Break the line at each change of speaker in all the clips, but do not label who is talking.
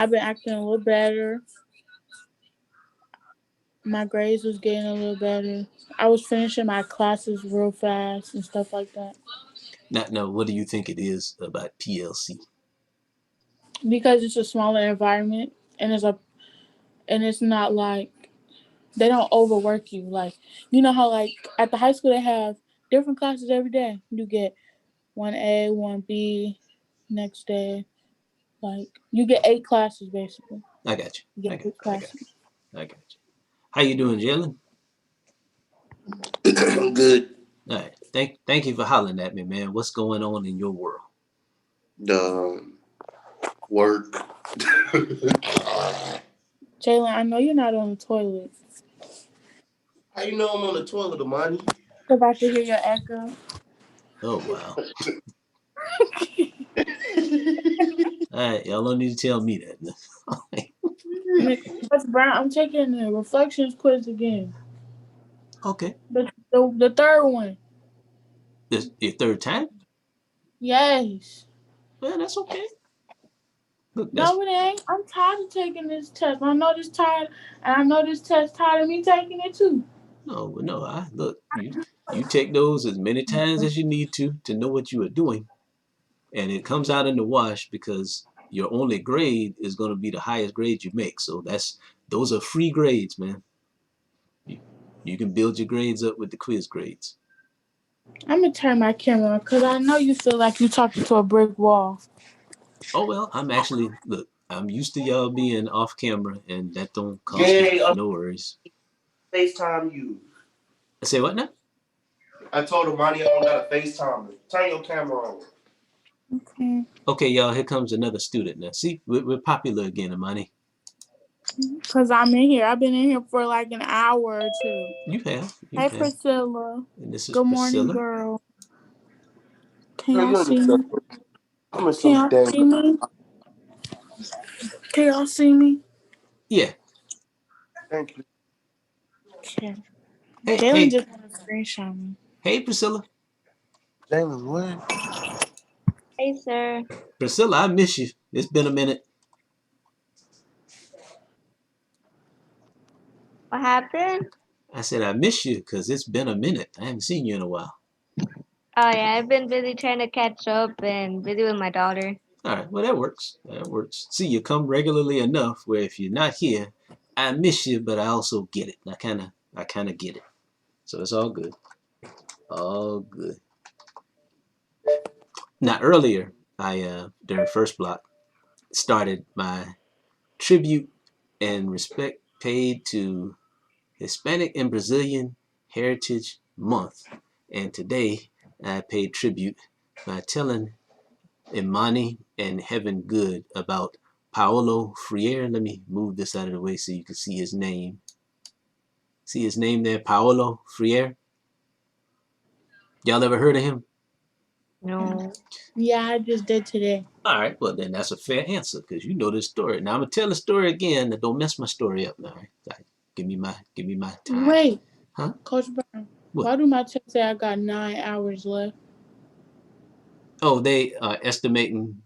I've been acting a little better. My grades was getting a little better. I was finishing my classes real fast and stuff like that.
Now, what do you think it is about PLC?
Because it's a smaller environment and it's not like they don't overwork you. Like you know how like at the high school they have different classes every day. You get 1A, 1B, next day. Like you get 8 classes basically.
I got you.
You
I
get
got.
eight
I got.
classes.
I got you. How you doing, Jaylin?
I'm good.
All right. Thank you for hollering at me, man. What's going on in your world?
Work.
Jaylin, I know you're not on the toilet.
How you know I'm on the toilet, Imanii?
About to hear your echo.
Oh wow. All right, y'all don't need to tell me that.
Miss Brown, I'm taking the reflections quiz again.
Okay.
The third one.
This your third time?
Yes.
Well, that's okay. Look, that's
No, it ain't. I'm tired of taking this test. I know this tired, and I know this test tired of me taking it too.
no. I look. You take those as many times as you need to know what you are doing, and it comes out in the wash because your only grade is going to be the highest grade you make. So those are free grades, man. You, you can build your grades up with the quiz grades.
I'm gonna turn my camera on because I know you feel like you talking to a brick wall.
Oh well, I'm actually look. I'm used to y'all being off camera, and that don't cause me
Yay!
no worries.
FaceTime you.
I say what now?
I told Imanii I don't got a FaceTime. Turn your camera on.
Okay.
Okay, y'all. Here comes another student now. See, we're popular again, Imani.
Cause I'm in here. I've been in here for like an hour or two.
You have, you
Hey
have.
Priscilla.
And this is
Good morning,
Priscilla.
girl. Can
Girl,
y'all
you're
see me?
I'm
Can
so
y'all
damn.
see me? Can y'all see me?
Yeah.
Thank you.
Okay.
Hey,
Jaylin
hey,
just want to screenshot me.
hey, Priscilla.
Jaylin, what?
Hey, sir.
Priscilla, I miss you. It's been a minute.
What happened?
I said I miss you because it's been a minute. I haven't seen you in a while.
Oh, yeah, I've been busy trying to catch up and busy with my daughter.
All right, well that works. That works. See, you come regularly enough where if you're not here, I miss you, but I also get it. I kind of get it. So it's all good. All good. Now earlier, I during first block started my tribute and respect paid to Hispanic and Brazilian Heritage Month. And today I paid tribute by telling Imani and Heaven Good about Paolo Freire. Let me move this out of the way so you can see his name. See his name there, Paolo Freire? Y'all ever heard of him?
No.
Yeah, I just did today.
All right, well then that's a fair answer because you know this story. Now I'm gonna tell the story again. Don't mess my story up. All right, give me my time.
Wait,
Huh?
Coach Brown.
What?
Why do my test say I got 9 hours left?
Oh, they are estimating.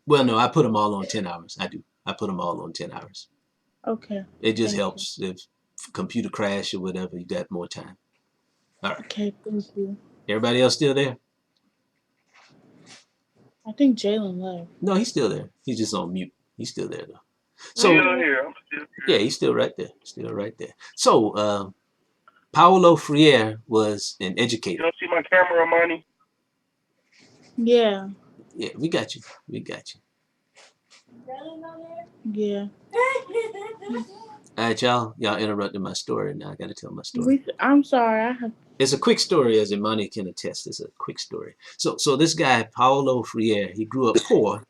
Well, no, I put them all on 10 hours. I do. I put them all on 10 hours.
Okay.
It just
Thank you.
helps if computer crash or whatever, you got more time. All right.
Okay, thank you.
Everybody else still there?
I think Jaylin left.
No, he's still there. He's just on mute. He's still there though.
I'm
So
here.
yeah, he's still right there. Still right there. So Paolo Freire was an educator.
You don't see my camera, Imanii?
Yeah.
Yeah, we got you. We got you.
Yeah.
All right, y'all interrupted my story. Now I got to tell my story.
I'm sorry. I have.
It's a quick story, as Imani can attest. It's a quick story. So this guy, Paolo Freire, he grew up poor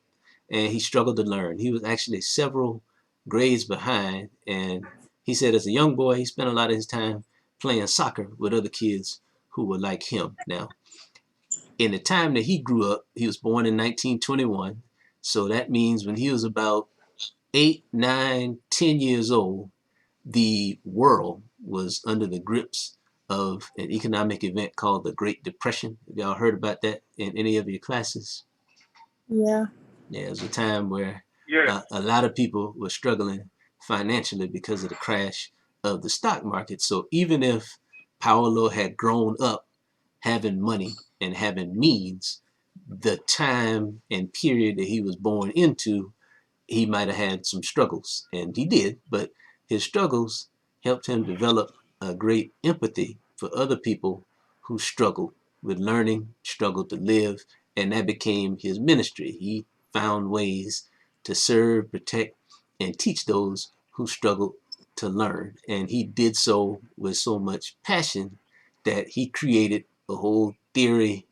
and he struggled to learn. He was actually several grades behind. And he said as a young boy, he spent a lot of his time playing soccer with other kids who were like him. Now, in the time that he grew up, he was born in 1921. So that means when he was about 8, 9, 10 years old, the world was under the grips of an economic event called the Great Depression. Have y'all heard about that in any of your classes?
Yeah.
Yeah, it was a time where
Yeah.
A lot of people were struggling financially because of the crash of the stock market. So even if Paolo had grown up having money and having means, the time and period that he was born into, he might have had some struggles, and he did, but his struggles helped him develop a great empathy for other people who struggled with learning, struggled to live, and that became his ministry. He found ways to serve, protect, and teach those who struggled to learn, and he did so with so much passion that he created a whole theory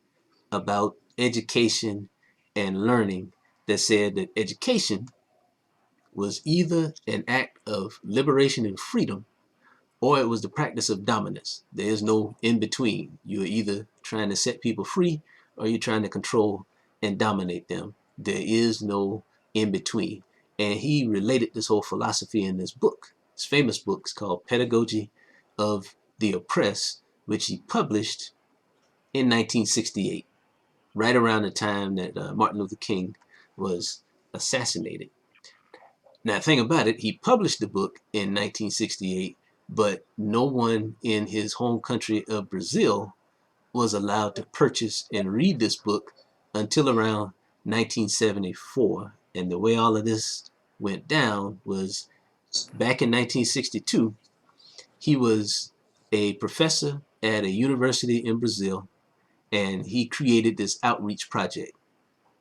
about education and learning that said that education was either an act of liberation and freedom, or it was the practice of dominance. There is no in between. You're either trying to set people free or you're trying to control and dominate them. There is no in between. And he related this whole philosophy in this book. His famous book is called Pedagogy of the Oppressed, which he published in 1968, right around the time that Martin Luther King was assassinated. Now, the thing about it, he published the book in 1968, but no one in his home country of Brazil was allowed to purchase and read this book until around 1974. And the way all of this went down was back in 1962, he was a professor at a university in Brazil, and he created this outreach project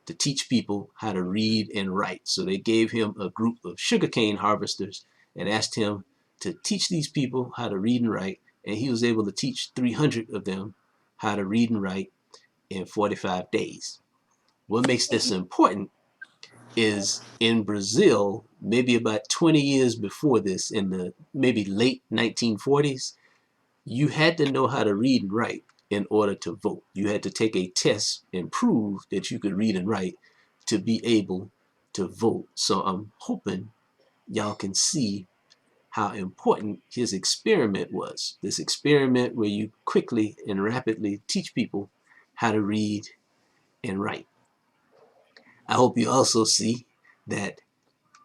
to teach people how to read and write. So they gave him a group of sugarcane harvesters and asked him to teach these people how to read and write. And he was able to teach 300 of them how to read and write in 45 days. What makes this important is in Brazil, maybe about 20 years before this, in the maybe late 1940s, you had to know how to read and write in order to vote. You had to take a test and prove that you could read and write to be able to vote. So I'm hoping y'all can see how important his experiment was. This experiment where you quickly and rapidly teach people how to read and write. I hope you also see that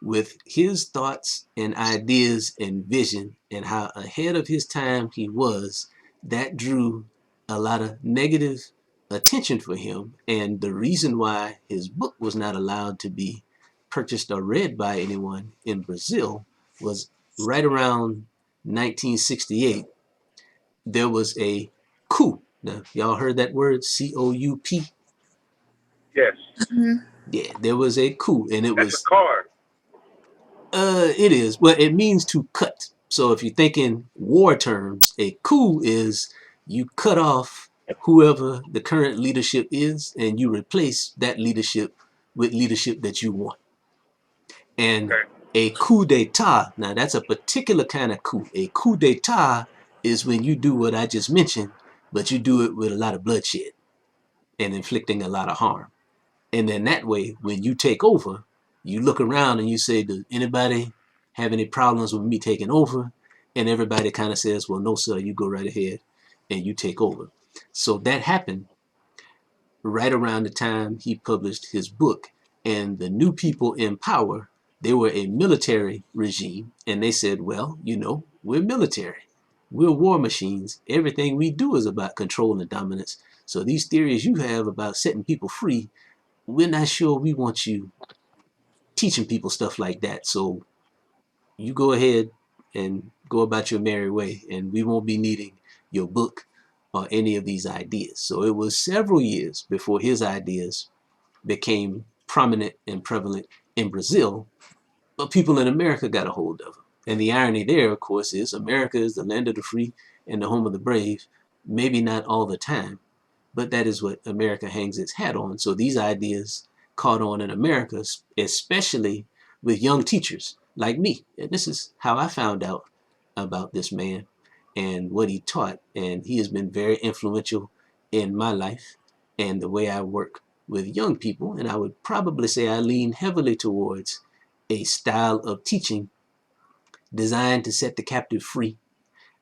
with his thoughts and ideas and vision and how ahead of his time he was, that drew a lot of negative attention for him. And the reason why his book was not allowed to be purchased or read by anyone in Brazil was right around 1968, there was a coup. Now, y'all heard that word, C-O-U-P?
Yes.
Mhm.
Yeah, there was a coup, and it
That's a
was
card.
It is. Well, it means to cut. So if you're thinking war terms, a coup is you cut off whoever the current leadership is and you replace that leadership with leadership that you want. And
Okay.
a coup d'etat, now that's a particular kind of coup. A coup d'etat is when you do what I just mentioned, but you do it with a lot of bloodshed and inflicting a lot of harm. And then that way, when you take over, you look around and you say, does anybody have any problems with me taking over? And everybody kind of says, well, no, sir, you go right ahead and you take over. So that happened right around the time he published his book. And the new people in power, they were a military regime. And they said, well, we're military. We're war machines. Everything we do is about control and dominance. So these theories you have about setting people free, we're not sure we want you teaching people stuff like that. So you go ahead and go about your merry way, and we won't be needing your book or any of these ideas. So it was several years before his ideas became prominent and prevalent in Brazil, but people in America got a hold of them. And the irony there, of course, is America is the land of the free and the home of the brave. Maybe not all the time, but that is what America hangs its hat on. So these ideas caught on in America, especially with young teachers like me. And this is how I found out about this man and what he taught. And he has been very influential in my life and the way I work with young people. And I would probably say I lean heavily towards a style of teaching designed to set the captive free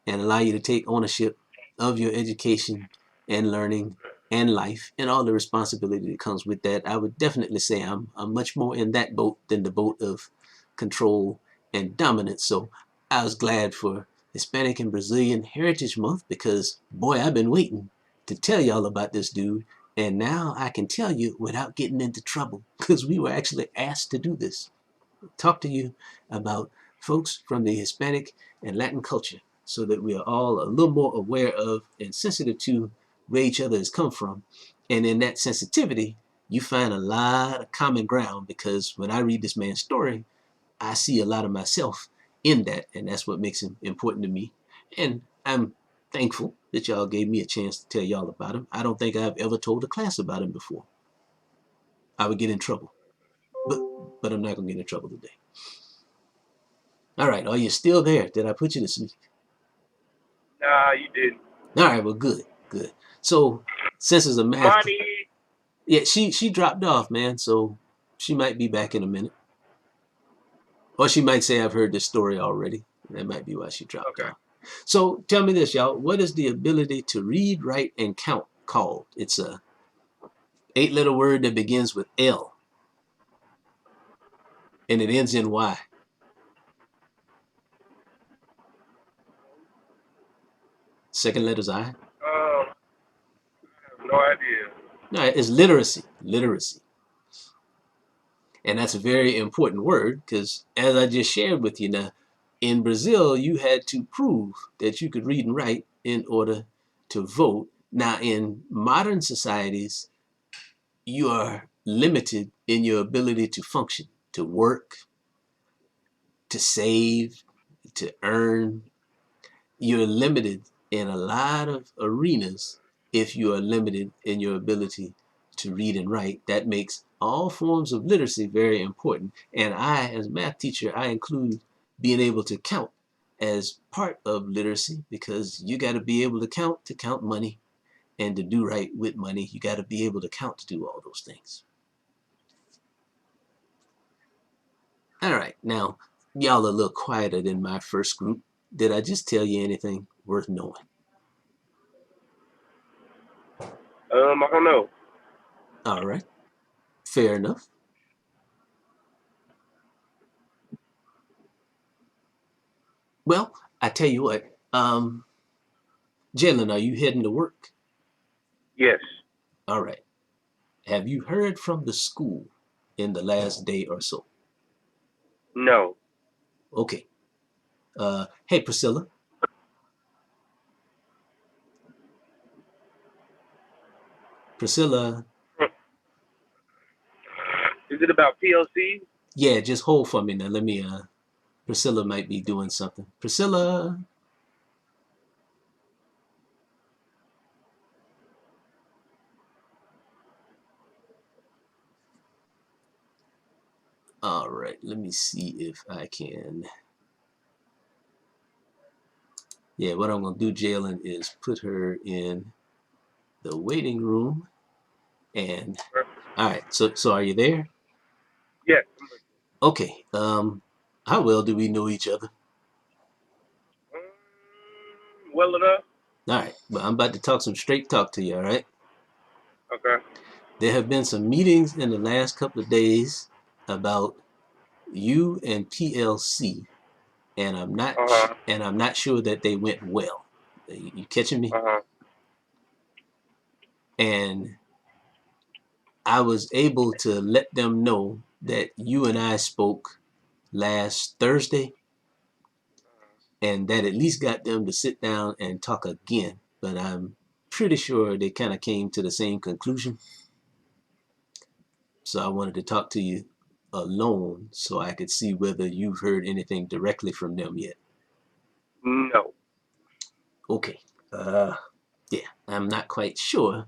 and allow you to take ownership of your education and learning and life and all the responsibility that comes with that. I would definitely say I'm much more in that boat than the boat of control and dominance. So I was glad for Hispanic and Brazilian Heritage Month because, boy, I've been waiting to tell y'all about this dude. And now I can tell you without getting into trouble because we were actually asked to do this. Talk to you about folks from the Hispanic and Latin culture so that we are all a little more aware of and sensitive to where each other has come from. And in that sensitivity, you find a lot of common ground because when I read this man's story, I see a lot of myself in that, and that's what makes him important to me. And I'm thankful that y'all gave me a chance to tell y'all about him. I don't think I've ever told a class about him before. I would get in trouble, but I'm not gonna get in trouble today. All right, are you still there? Did I put you to sleep?
Nah, you didn't.
All right, well, good. So, since it's a math,
Imanii.
yeah, she dropped off, man. So she might be back in a minute, or she might say I've heard this story already. That might be why she dropped off. So tell me this, y'all. What is the ability to read, write, and count called? It's a 8-letter word that begins with L and it ends in Y. Second letter's I.
I have no idea.
No, it's literacy. Literacy. And that's a very important word because, as I just shared with you now, in Brazil, you had to prove that you could read and write in order to vote. Now, in modern societies, you are limited in your ability to function, to work, to save, to earn. You're limited in a lot of arenas if you are limited in your ability to read and write. That makes all forms of literacy very important. And I, as a math teacher, I include being able to count as part of literacy because you got to be able to count money, and to do right with money, you got to be able to count to do all those things. All right, now, y'all are a little quieter than my first group. Did I just tell you anything worth knowing?
I don't know.
All right, fair enough. Well, I tell you what, Jaylin, are you heading to work?
Yes.
All right. Have you heard from the school in the last day or so?
No.
Okay. Hey, Priscilla. Priscilla.
Is it about PLC?
Yeah, just hold for me now. Let me, Priscilla might be doing something. Priscilla. All right, let me see if I can. Yeah, what I'm going to do, Jaylin, is put her in the waiting room. And, all right, so are you there?
Yes.
Okay, how well do we know each other?
Well enough.
All right, but I'm about to talk some straight talk to you, all right?
Okay.
There have been some meetings in the last couple of days about you and PLC, and I'm not sure that they went well. You catching me? And I was able to let them know that you and I spoke last Thursday, and that at least got them to sit down and talk again. But I'm pretty sure they kind of came to the same conclusion. So I wanted to talk to you alone so I could see whether you've heard anything directly from them yet.
No.
Okay. Yeah, I'm not quite sure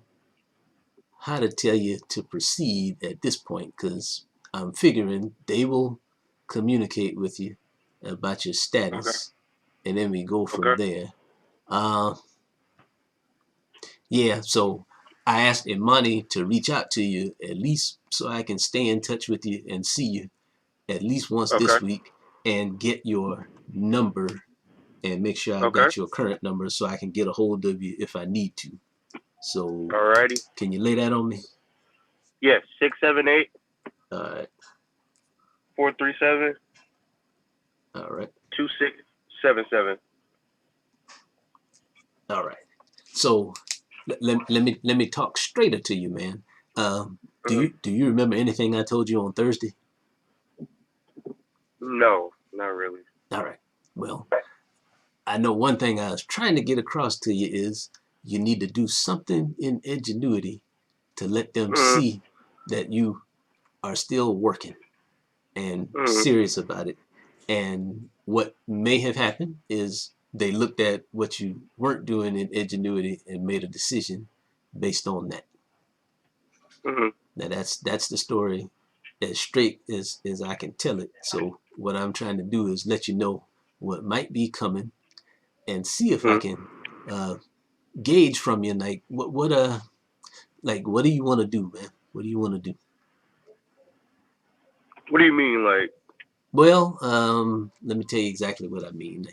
how to tell you to proceed at this point because I'm figuring they will communicate with you about your status, and then we go from there. Yeah, so I asked Imanii to reach out to you at least so I can stay in touch with you and see you at least once this week and get your number and make sure I've got your current number so I can get a hold of you if I need to. So
Alrighty.
can you lay that on me?
Yes, 678
All right.
437
All right.
2677.
All right. So let me talk straighter to you, man. Do you remember anything I told you on Thursday?
No, not really.
All right. Well, I know one thing I was trying to get across to you is you need to do something in ingenuity to let them see that you are still working and serious about it. And what may have happened is they looked at what you weren't doing in ingenuity and made a decision based on that. Now that's the story as straight as I can tell it. So what I'm trying to do is let you know what might be coming and see if I can gauge from you like what do you want to do, man? What do you want to do?
What do you mean, like?
Well, let me tell you exactly what I mean.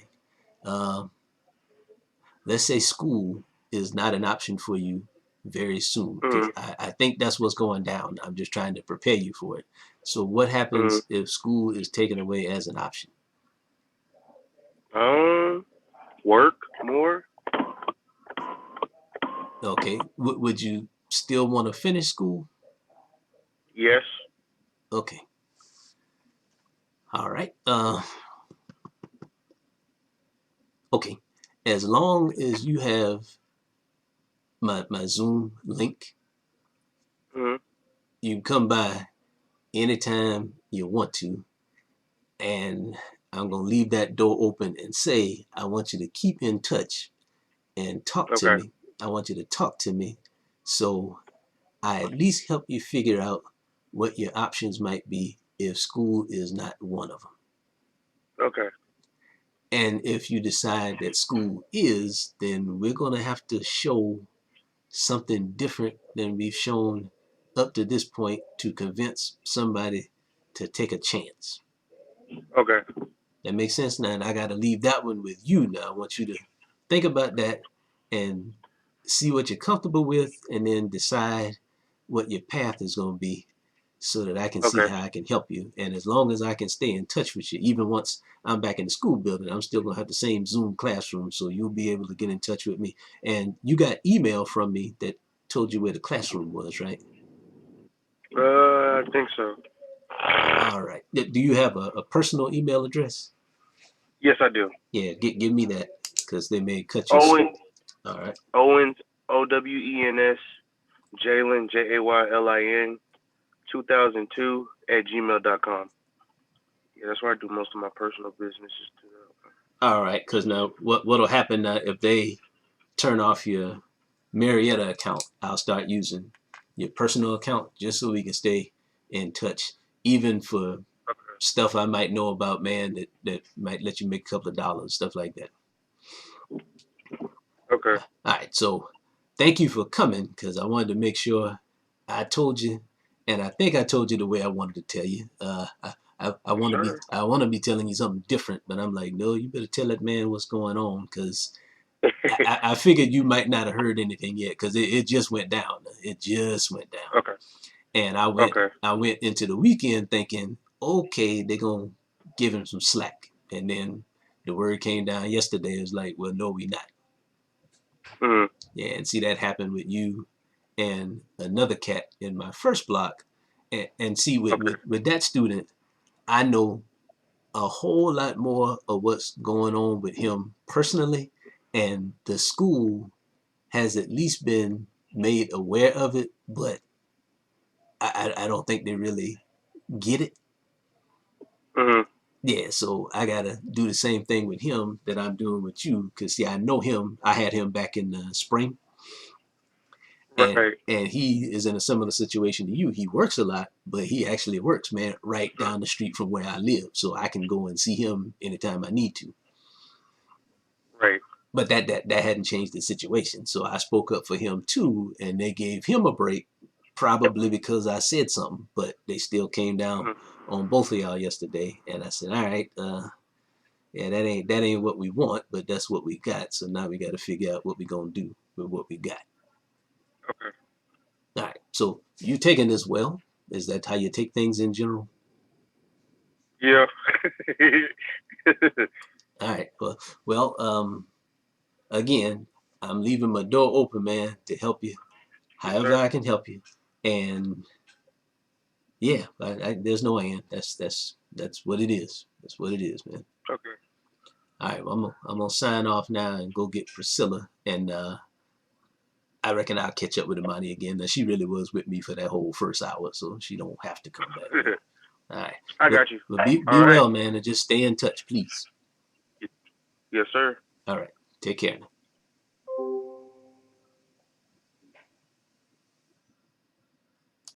Let's say school is not an option for you very soon, because I think that's what's going down. I'm just trying to prepare you for it. So what happens if school is taken away as an option?
Work more.
Okay, would you still want to finish school?
Yes.
Okay. All right. Okay. As long as you have my Zoom link, you can come by anytime you want to, and I'm gonna leave that door open and say I want you to keep in touch and talk to me. I want you to talk to me so I at least help you figure out what your options might be if school is not one of them.
Okay.
And if you decide that school is, then we're going to have to show something different than we've shown up to this point to convince somebody to take a chance.
Okay.
That makes sense now, and I got to leave that one with you now. I want you to think about that and see what you're comfortable with, and then decide what your path is going to be so that I can see how I can help you. And as long as I can stay in touch with you, even once I'm back in the school building, I'm still going to have the same Zoom classroom, so you'll be able to get in touch with me. And you got email from me that told you where the classroom was, right?
I think so.
All right. Do you have a personal email address?
Yes, I do.
Yeah, give me that, because they may cut you.
Owens.
All right.
Owens, Owens, Jaylin, Jaylin, 2002 at gmail.com. Yeah, that's where I do most of my personal businesses too.
All right, because now what'll happen now if they turn off your Marietta account? I'll start using your personal account just so we can stay in touch, even for stuff I might know about, man, that might let you make a couple of dollars, stuff like that.
Okay.
All right, so thank you for coming, because I wanted to make sure I told you, and I think I told you the way I wanted to tell you. I want to be telling you something different, but I'm like, no, you better tell that man what's going on, because I figured you might not have heard anything yet, because it just went down. It just went down.
Okay.
And I went into the weekend thinking, okay, they're gonna give him some slack, and then the word came down yesterday. It was like, well, no, we not. Yeah, and see that happened with you and another cat in my first block, and see with that student, I know a whole lot more of what's going on with him personally, and the school has at least been made aware of it, but I don't think they really get it. Yeah, so I gotta do the same thing with him that I'm doing with you, because see, I know him. I had him back in the spring, and he is in a similar situation to you. He works a lot, but he actually works, man, right down the street from where I live, so I can go and see him anytime I need to.
Right.
But that hadn't changed the situation, so I spoke up for him too, and they gave him a break, probably because I said something, but they still came down on both of y'all yesterday, and I said, all right, yeah, that ain't what we want, but that's what we got. So now we got to figure out what we gonna do with what we got.
Okay.
All right. So you taking this well? Is that how you take things in general?
Yeah.
All right. Well, again, I'm leaving my door open, man, to help you,
Yes,
however
sir.
I can help you. And yeah, there's no and. That's what it is. That's what it is, man.
Okay.
All right. Well, I'm gonna sign off now and go get Priscilla, and I reckon I'll catch up with Imanii again. Now, she really was with me for that whole first hour, so she don't have to come back. But, all right.
I
But,
got you.
but be
All right.
well, man, and just stay in touch, please.
Yes, sir.
All right. Take care now.